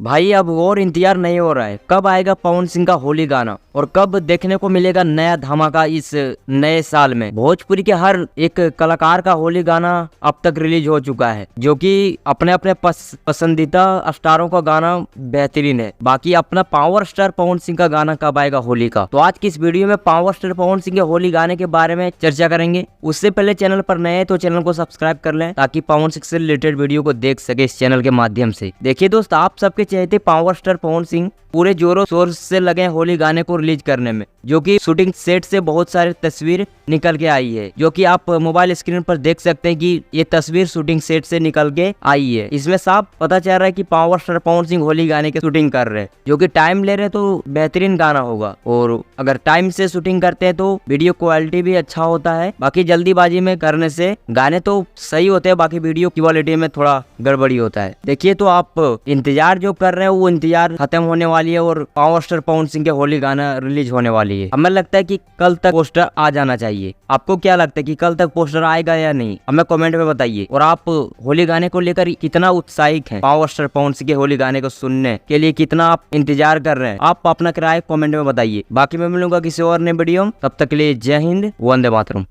भाई अब और इंतजार नहीं हो रहा है, कब आएगा पवन सिंह का होली गाना और कब देखने को मिलेगा नया धमाका इस नए साल में। भोजपुरी के हर एक कलाकार का होली गाना अब तक रिलीज हो चुका है, जो कि अपने अपने पसंदीदा स्टारों का गाना बेहतरीन है। बाकी अपना पावर स्टार पवन सिंह का गाना कब आएगा होली का, तो आज की इस वीडियो में पावर स्टार पवन सिंह के होली गाने के बारे में चर्चा करेंगे। उससे पहले चैनल पर नए हैं तो चैनल को सब्सक्राइब कर लें ताकि पवन सिंह से रिलेटेड वीडियो को देख सके इस चैनल के माध्यम से। देखिए दोस्त, आप सबके चहेते पावर स्टार पवन सिंह पूरे जोरों शोर से लगे हैं होली गाने को रिलीज करने में, जो कि शूटिंग सेट से बहुत सारी तस्वीर निकल के आई है, जो कि आप मोबाइल स्क्रीन पर देख सकते हैं कि ये तस्वीर शूटिंग सेट से निकल के आई है। इसमें साफ पता चल रहा है कि पावर स्टार पवन सिंह होली गाने की शूटिंग कर रहे हैं, जो कि टाइम ले रहे तो बेहतरीन गाना होगा। और अगर टाइम से शूटिंग करते हैं तो वीडियो क्वालिटी भी अच्छा होता है। बाकी जल्दीबाजी में करने से गाने तो सही होते हैं, बाकी वीडियो क्वालिटी में थोड़ा गड़बड़ी होता है। देखिए, तो आप इंतजार जो कर रहे हैं वो इंतजार खत्म होने वाली है और पावर स्टार पवन सिंह के होली गाना रिलीज होने वाली है। हमें लगता है कि कल तक पोस्टर आ जाना चाहिए। आपको क्या लगता है कि कल तक पोस्टर आएगा या नहीं, हमें कमेंट में बताइए। और आप होली गाने को लेकर कितना उत्साहित हैं, पावर स्टार पवन सिंह के होली गाने को सुनने के लिए कितना आप इंतजार कर रहे हैं, आप अपना किराया कमेंट में बताइए। बाकी मैं मिलूंगा किसी और नए वीडियो में, तब तक के लिए जय हिंद, वंदे मातरम।